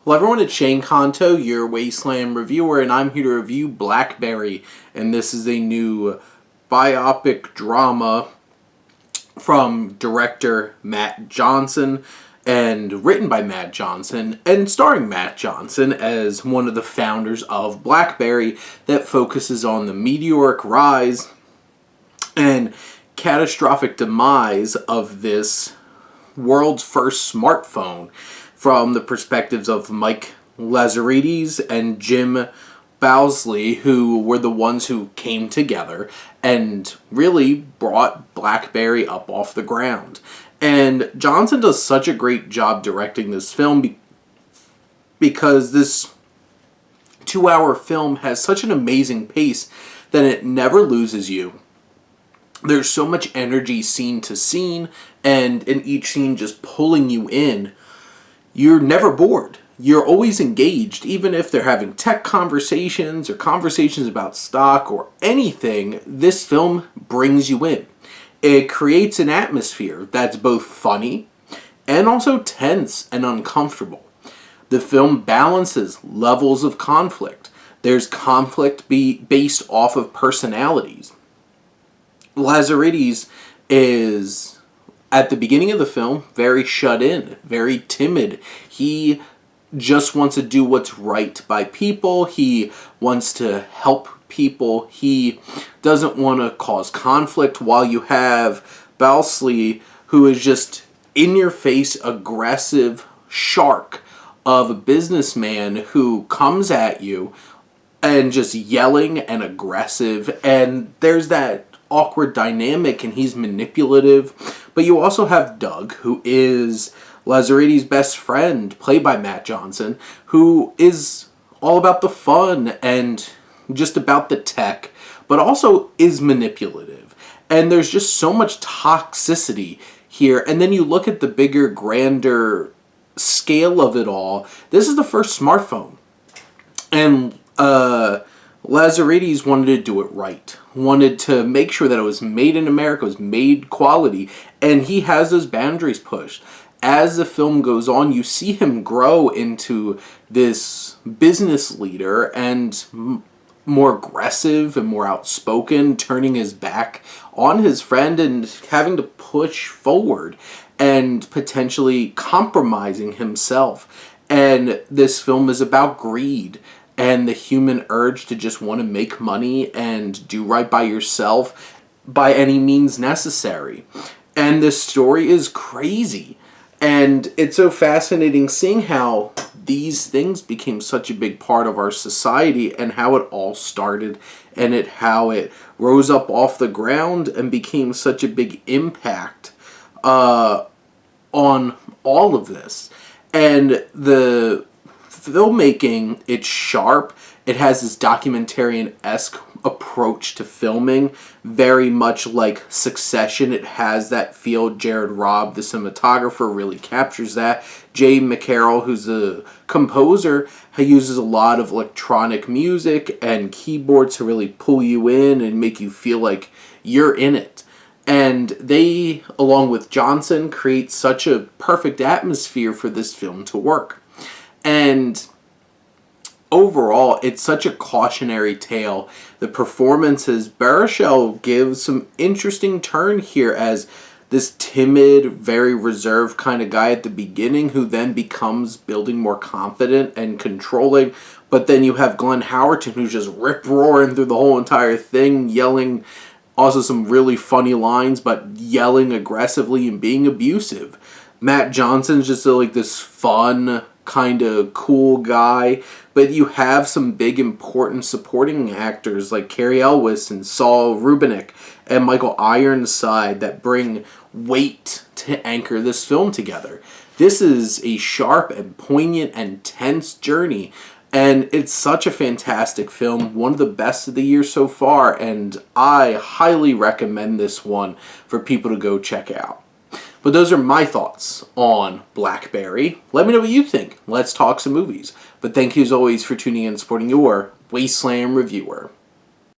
Hello everyone, it's Shane Kanto, your Wasteland reviewer, and I'm here to review BlackBerry. And this is a new biopic drama from director Matt Johnson and written by Matt Johnson and starring Matt Johnson as one of the founders of BlackBerry that focuses on the meteoric rise and catastrophic demise of this world's first smartphone from the perspectives of Mike Lazaridis and Jim Bowsley, who were the ones who came together and really brought BlackBerry up off the ground. And Johnson does such a great job directing this film because this 2-hour film has such an amazing pace that it never loses you. There's so much energy scene to scene, and in each scene just pulling you in. You're never bored. You're always engaged, even if they're having tech conversations or conversations about stock or anything. This film brings you in. It creates an atmosphere that's both funny and also tense and uncomfortable. The film balances levels of conflict. There's conflict based off of personalities. Lazaridis is, at the beginning of the film, very shut in, very timid. He just wants to do what's right by people. He wants to help people. He doesn't want to cause conflict, while you have Bowsley, who is just in-your-face, aggressive shark of a businessman who comes at you and just yelling and aggressive. And there's that awkward dynamic, and he's manipulative. But you also have Doug, who is Lazaridis' best friend, played by Matt Johnson, who is all about the fun and just about the tech, but also is manipulative. And there's just so much toxicity here. And then you look at the bigger, grander scale of it all. This is the first smartphone. And Lazaridis wanted to do it right. Wanted to make sure that it was made in America, it was made quality, and he has those boundaries pushed. As the film goes on, you see him grow into this business leader and more aggressive and more outspoken, turning his back on his friend and having to push forward and potentially compromising himself. And this film is about greed and the human urge to just want to make money and do right by yourself by any means necessary. And this story is crazy. And it's so fascinating seeing how these things became such a big part of our society and how it all started and how it rose up off the ground and became such a big impact on all of this. And the filmmaking, it's sharp. It has this documentarian-esque approach to filming, very much like Succession. It has that feel. Jared Robb, the cinematographer, really captures that. Jay McCarroll, who's the composer, he uses a lot of electronic music and keyboards to really pull you in and make you feel like you're in it. And they, along with Johnson, create such a perfect atmosphere for this film to work. And overall, it's such a cautionary tale. The performances, Baruchel gives some interesting turn here as this timid, very reserved kind of guy at the beginning who then becomes building more confident and controlling. But then you have Glenn Howerton, who's just rip-roaring through the whole entire thing, yelling also some really funny lines, but yelling aggressively and being abusive. Matt Johnson's just like this fun, kind of cool guy, but you have some big important supporting actors like Cary Elwes and Saul Rubinek and Michael Ironside that bring weight to anchor this film together. This is a sharp and poignant and tense journey, and it's such a fantastic film, one of the best of the year so far, and I highly recommend this one for people to go check out. But those are my thoughts on BlackBerry. Let me know what you think. Let's talk some movies. But thank you as always for tuning in and supporting your Wasteland reviewer.